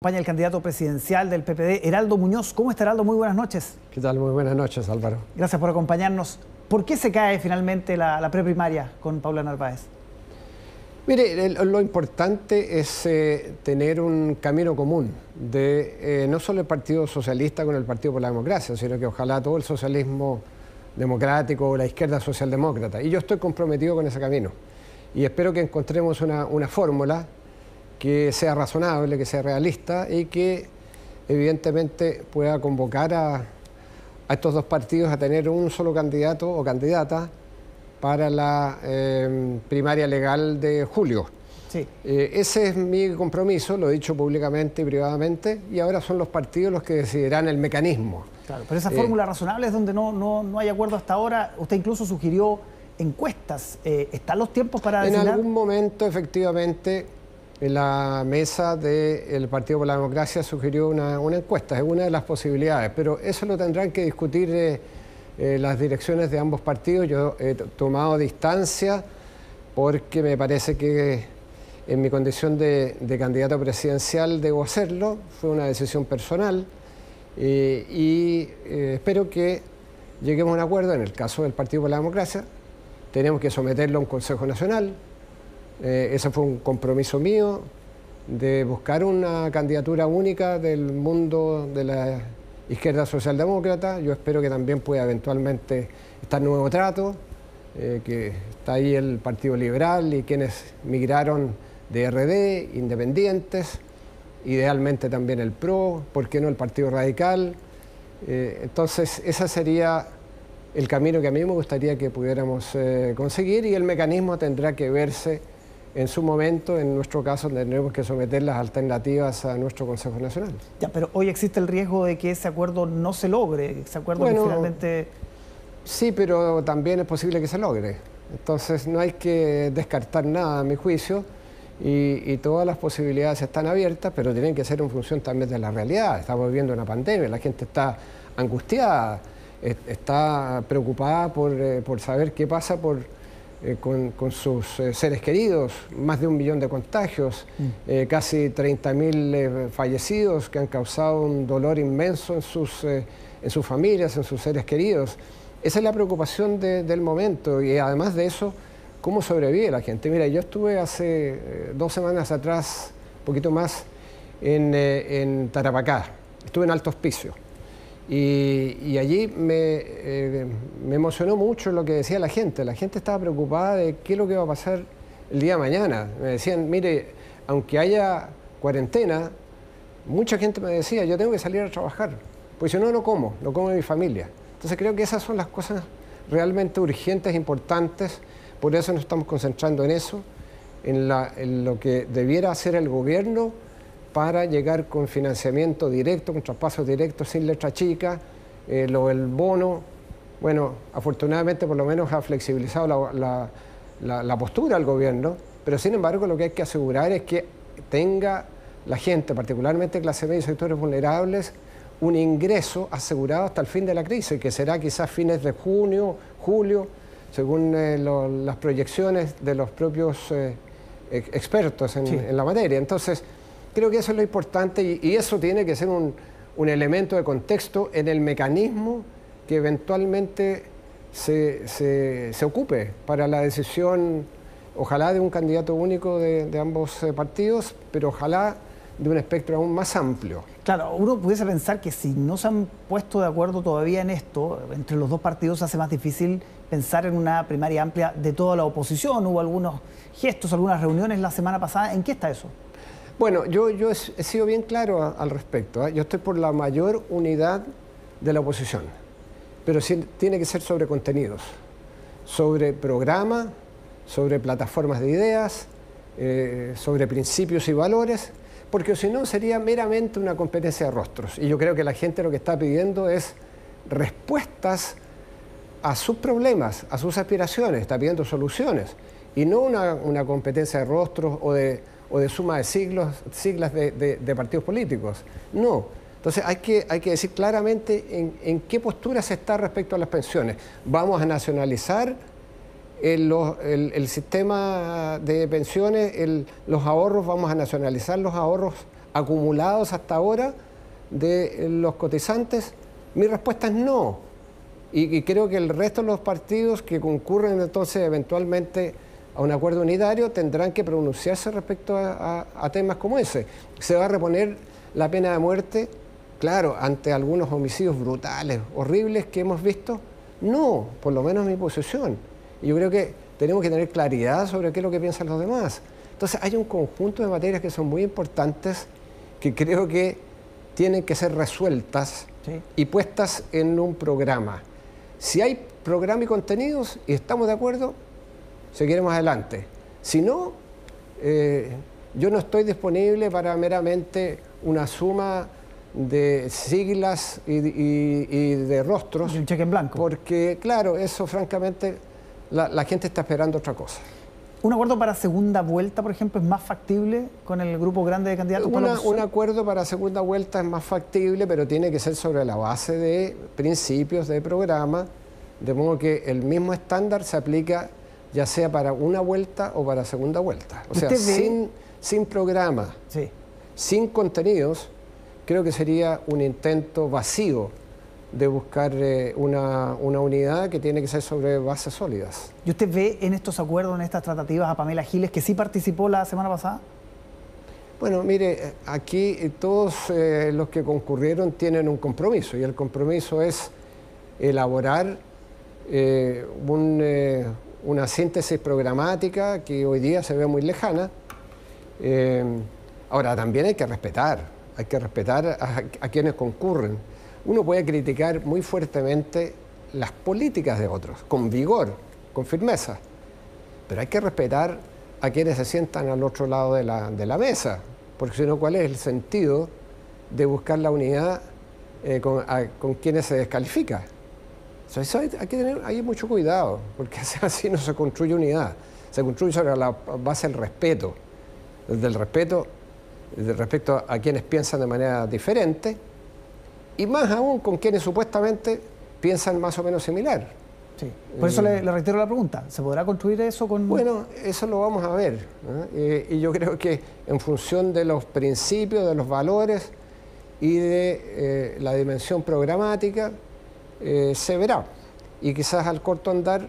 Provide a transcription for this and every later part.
Acompaña el candidato presidencial del PPD, Heraldo Muñoz. ¿Cómo está, Heraldo? Muy buenas noches. ¿Qué tal? Muy buenas noches, Álvaro. Gracias por acompañarnos. ¿Por qué se cae finalmente la preprimaria con Paula Narváez? Mire, lo importante es tener un camino común de no solo el Partido Socialista con el Partido por la Democracia, sino que ojalá todo el socialismo democrático o la izquierda socialdemócrata. Y yo estoy comprometido con ese camino. Y espero que encontremos una fórmula que sea razonable, que sea realista y que evidentemente pueda convocar a estos dos partidos a tener un solo candidato o candidata para la primaria legal de julio. Sí. Ese es mi compromiso, lo he dicho públicamente y privadamente, y ahora son los partidos los que decidirán el mecanismo. Claro, pero esa fórmula razonable es donde no hay acuerdo hasta ahora. Usted incluso sugirió encuestas. ¿Están los tiempos para designar? En algún momento, efectivamente, en la mesa del Partido por la Democracia sugirió una encuesta, es una de las posibilidades, pero eso lo tendrán que discutir las direcciones de ambos partidos. Yo he tomado distancia porque me parece que en mi condición de candidato presidencial debo hacerlo, fue una decisión personal y espero que lleguemos a un acuerdo. En el caso del Partido por la Democracia tenemos que someterlo a un Consejo Nacional. Ese fue un compromiso mío de buscar una candidatura única del mundo de la izquierda socialdemócrata. Yo espero que también pueda eventualmente estar Nuevo Trato, que está ahí el Partido Liberal y quienes migraron de RD, independientes, idealmente también el PRO, ¿por qué no el Partido Radical? Entonces, ese sería el camino que a mí me gustaría que pudiéramos conseguir, y el mecanismo tendrá que verse en su momento. En nuestro caso tendremos que someter las alternativas a nuestro Consejo Nacional. Ya, pero hoy existe el riesgo de que ese acuerdo no se logre, ese acuerdo que finalmente... Sí, pero también es posible que se logre. Entonces no hay que descartar nada, a mi juicio, y todas las posibilidades están abiertas, pero tienen que ser en función también de la realidad. Estamos viviendo una pandemia, la gente está angustiada, está preocupada por saber qué pasa con sus seres queridos, más de 1 millón de contagios, casi 30.000 fallecidos que han causado un dolor inmenso en sus familias, en sus seres queridos. Esa es la preocupación del momento, y además de eso, ¿cómo sobrevive la gente? Mira, yo estuve hace 2 semanas atrás, un poquito más, en Tarapacá, estuve en Alto Hospicio. Y allí me emocionó mucho lo que decía la gente. La gente estaba preocupada de qué es lo que va a pasar el día de mañana. Me decían, mire, aunque haya cuarentena, mucha gente me decía, yo tengo que salir a trabajar, porque si no, no como mi familia. Entonces creo que esas son las cosas realmente urgentes, importantes. Por eso nos estamos concentrando en eso, en lo que debiera hacer el gobierno para llegar con financiamiento directo, con traspasos directos sin letra chica, el bono. Bueno, afortunadamente por lo menos ha flexibilizado la postura del gobierno, pero sin embargo lo que hay que asegurar es que tenga la gente, particularmente clase media y sectores vulnerables, un ingreso asegurado hasta el fin de la crisis, que será quizás fines de junio, julio, según las proyecciones de los propios expertos en la materia. Entonces, creo que eso es lo importante, y eso tiene que ser un elemento de contexto en el mecanismo que eventualmente se ocupe para la decisión, ojalá de un candidato único de ambos partidos, pero ojalá de un espectro aún más amplio. Claro, uno pudiese pensar que si no se han puesto de acuerdo todavía en esto, entre los dos partidos, hace más difícil pensar en una primaria amplia de toda la oposición. Hubo algunos gestos, algunas reuniones la semana pasada. ¿En qué está eso? Bueno, yo he sido bien claro al respecto, ¿eh? Yo estoy por la mayor unidad de la oposición, pero sí tiene que ser sobre contenidos, sobre programa, sobre plataformas de ideas, sobre principios y valores, porque si no sería meramente una competencia de rostros. Y yo creo que la gente lo que está pidiendo es respuestas a sus problemas, a sus aspiraciones, está pidiendo soluciones, y no una competencia de rostros o de suma de siglas de partidos políticos. No. Entonces hay que decir claramente en qué postura se está respecto a las pensiones. Vamos a nacionalizar el sistema de pensiones, los ahorros, vamos a nacionalizar los ahorros acumulados hasta ahora de los cotizantes? Mi respuesta es no. Y creo que el resto de los partidos que concurren entonces eventualmente a un acuerdo unitario tendrán que pronunciarse respecto a temas como ese. ¿Se va a reponer la pena de muerte? Claro, ante algunos homicidios brutales, horribles que hemos visto. No, por lo menos mi posición. Y yo creo que tenemos que tener claridad sobre qué es lo que piensan los demás. Entonces hay un conjunto de materias que son muy importantes que creo que tienen que ser resueltas y puestas en un programa. Si hay programa y contenidos y estamos de acuerdo, seguiremos adelante. Si no, yo no estoy disponible para meramente una suma de siglas y de rostros. Y un cheque en blanco. Porque, claro, eso francamente la gente está esperando otra cosa. ¿Un acuerdo para segunda vuelta, por ejemplo, es más factible con el grupo grande de candidatos? Un acuerdo para segunda vuelta es más factible, pero tiene que ser sobre la base de principios de programa, de modo que el mismo estándar se aplica ya sea para una vuelta o para segunda vuelta. O sea, sin programa, sin contenidos, creo que sería un intento vacío de buscar una unidad que tiene que ser sobre bases sólidas. ¿Y usted ve en estos acuerdos, en estas tratativas, a Pamela Giles, que sí participó la semana pasada? Bueno, mire, aquí todos los que concurrieron tienen un compromiso, y el compromiso es elaborar una síntesis programática que hoy día se ve muy lejana. Ahora, también hay que respetar a quienes concurren. Uno puede criticar muy fuertemente las políticas de otros, con vigor, con firmeza, pero hay que respetar a quienes se sientan al otro lado de la mesa, porque si no, ¿cuál es el sentido de buscar la unidad con quienes se descalifica? O sea, eso hay que tener ahí mucho cuidado, porque así no se construye unidad, se construye sobre la base del respeto, del respeto a quienes piensan de manera diferente, y más aún con quienes supuestamente piensan más o menos similar. Sí. Por eso le reitero la pregunta, ¿se podrá construir eso con...? Bueno, eso lo vamos a ver, y yo creo que en función de los principios, de los valores y de la dimensión programática, se verá. Y quizás al corto andar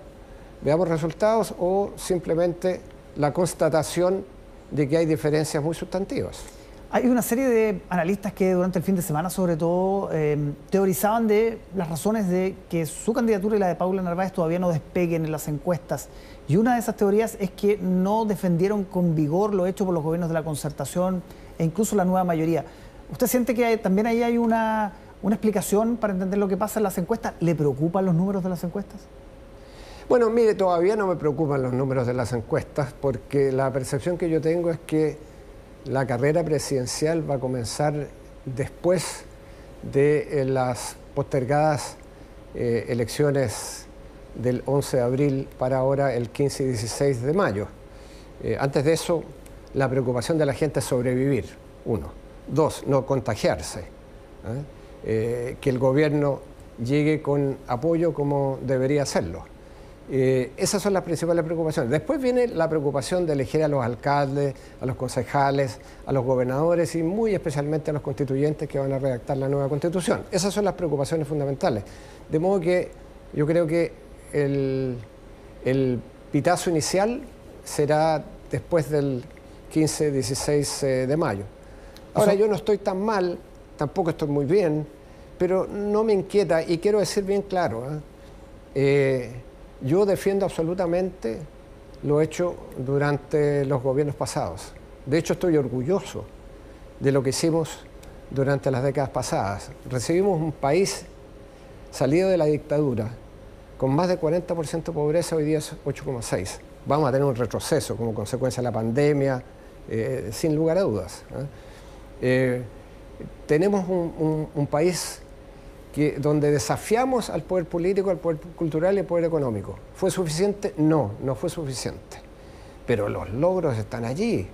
veamos resultados o simplemente la constatación de que hay diferencias muy sustantivas. Hay una serie de analistas que durante el fin de semana, sobre todo, teorizaban de las razones de que su candidatura y la de Paula Narváez todavía no despeguen en las encuestas. Y una de esas teorías es que no defendieron con vigor lo hecho por los gobiernos de la Concertación e incluso la nueva mayoría. ¿Usted siente que también ahí hay una explicación para entender lo que pasa en las encuestas? ¿Le preocupan los números de las encuestas? Bueno, mire, todavía no me preocupan los números de las encuestas, porque la percepción que yo tengo es que la carrera presidencial va a comenzar después de las postergadas elecciones del 11 de abril para ahora el 15 y 16 de mayo. Antes de eso, la preocupación de la gente es sobrevivir, uno. Dos, no contagiarse. Que el gobierno llegue con apoyo como debería hacerlo. Esas son las principales preocupaciones. Después viene la preocupación de elegir a los alcaldes, a los concejales, a los gobernadores y muy especialmente a los constituyentes que van a redactar la nueva Constitución. Esas son las preocupaciones fundamentales. De modo que yo creo que el pitazo inicial será después del 15-16 de mayo. Ahora, yo no estoy tan mal, tampoco estoy muy bien, pero no me inquieta, y quiero decir bien claro, yo defiendo absolutamente lo hecho durante los gobiernos pasados. De hecho, estoy orgulloso de lo que hicimos durante las décadas pasadas. Recibimos un país salido de la dictadura, con más de 40% de pobreza, hoy día es 8,6%. Vamos a tener un retroceso como consecuencia de la pandemia, sin lugar a dudas. Tenemos un país donde desafiamos al poder político, al poder cultural y al poder económico. ¿Fue suficiente? No, no fue suficiente. Pero los logros están allí.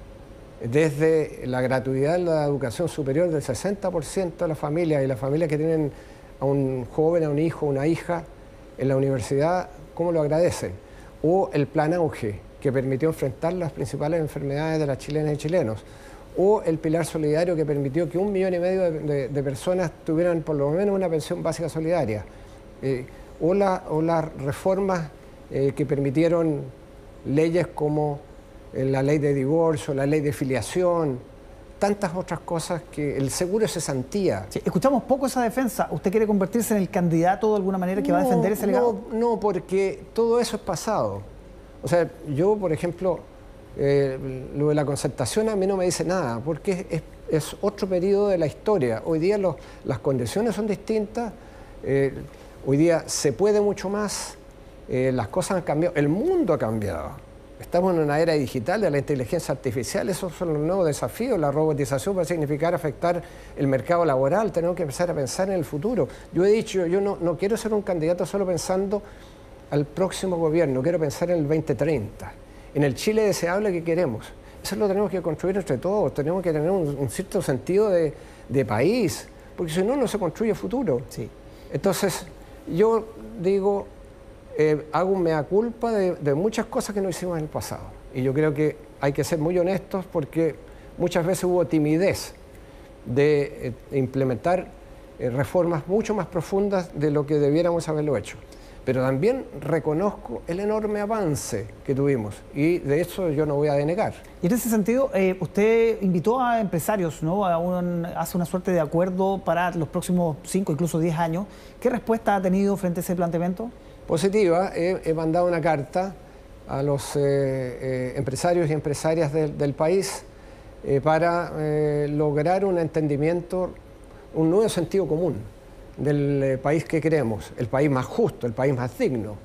Desde la gratuidad de la educación superior del 60% de las familias, y las familias que tienen a un joven, a un hijo, una hija en la universidad, ¿cómo lo agradecen? O el Plan Auge, que permitió enfrentar las principales enfermedades de las chilenas y chilenos. o el pilar solidario que permitió que 1,5 millones de personas tuvieran por lo menos una pensión básica solidaria, o las reformas que permitieron leyes como la ley de divorcio, la ley de filiación, tantas otras cosas, que el seguro de cesantía. Sí, escuchamos poco esa defensa. ¿Usted quiere convertirse en el candidato de alguna manera que va a defender ese legado? No, porque todo eso es pasado. O sea, yo, por ejemplo, lo de la concertación a mí no me dice nada, porque es otro periodo de la historia. Hoy día las condiciones son distintas, hoy día se puede mucho más, las cosas han cambiado, el mundo ha cambiado. Estamos en una era digital de la inteligencia artificial, esos son los nuevos desafíos. La robotización va a significar afectar el mercado laboral, tenemos que empezar a pensar en el futuro. Yo he dicho, yo no quiero ser un candidato solo pensando al próximo gobierno, quiero pensar en el 2030, en el Chile deseable que queremos. Eso lo tenemos que construir entre todos, tenemos que tener un cierto sentido de país, porque si no, no se construye futuro. Sí. Entonces, yo digo, hago un mea culpa de muchas cosas que no hicimos en el pasado. Y yo creo que hay que ser muy honestos, porque muchas veces hubo timidez de implementar reformas mucho más profundas de lo que debiéramos haberlo hecho. Pero también reconozco el enorme avance que tuvimos, y de eso yo no voy a denegar. Y en ese sentido, usted invitó a empresarios, ¿no? Hace una suerte de acuerdo para los próximos 5, incluso 10 años. ¿Qué respuesta ha tenido frente a ese planteamiento? Positiva. He mandado una carta a los empresarios y empresarias del país para lograr un entendimiento, un nuevo sentido común del país que queremos, el país más justo, el país más digno,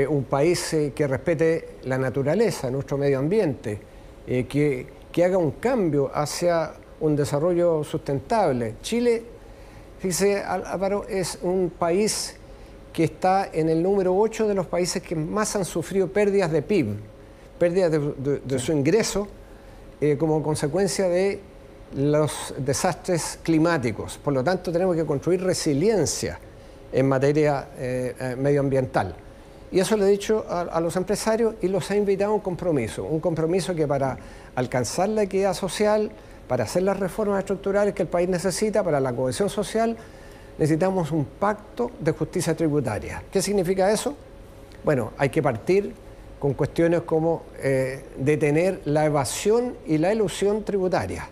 un país que respete la naturaleza, nuestro medio ambiente, que haga un cambio hacia un desarrollo sustentable. Chile, fíjese, Álvaro, es un país que está en el número 8 de los países que más han sufrido pérdidas de PIB, pérdidas de su ingreso como consecuencia de los desastres climáticos. Por lo tanto, tenemos que construir resiliencia en materia medioambiental. Y eso lo he dicho a los empresarios, y los he invitado a un compromiso que para alcanzar la equidad social, para hacer las reformas estructurales que el país necesita, para la cohesión social, necesitamos un pacto de justicia tributaria. ¿Qué significa eso? Bueno, hay que partir con cuestiones como detener la evasión y la elusión tributaria,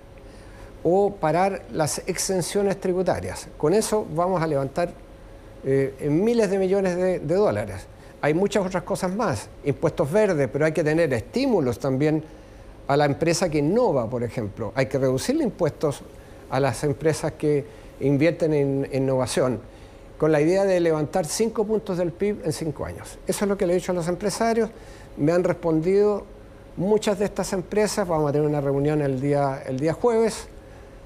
o parar las exenciones tributarias. Con eso vamos a levantar miles de millones de dólares. Hay muchas otras cosas más, impuestos verdes, pero hay que tener estímulos también a la empresa que innova, por ejemplo. Hay que reducirle impuestos a las empresas que invierten en innovación, con la idea de levantar 5 puntos del PIB en 5 años. Eso es lo que le he dicho a los empresarios. Me han respondido muchas de estas empresas. Vamos a tener una reunión el día jueves,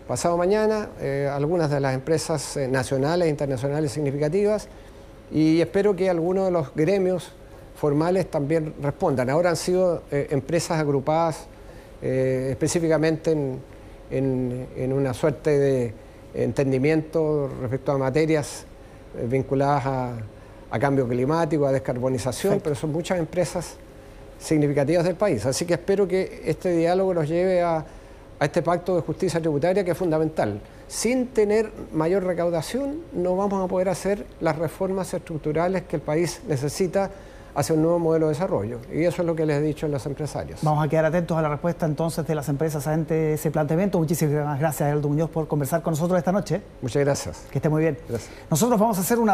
pasado mañana, algunas de las empresas nacionales e internacionales significativas, y espero que algunos de los gremios formales también respondan. Ahora han sido empresas agrupadas específicamente en una suerte de entendimiento respecto a materias vinculadas a cambio climático, a descarbonización, pero son muchas empresas significativas del país. Así que espero que este diálogo nos lleve a este pacto de justicia tributaria, que es fundamental. Sin tener mayor recaudación no vamos a poder hacer las reformas estructurales que el país necesita hacia un nuevo modelo de desarrollo. Y eso es lo que les he dicho a los empresarios. Vamos a quedar atentos a la respuesta entonces de las empresas ante ese planteamiento. Muchísimas gracias, Heraldo Muñoz, por conversar con nosotros esta noche. Muchas gracias. Que esté muy bien. Gracias. Nosotros vamos a hacer una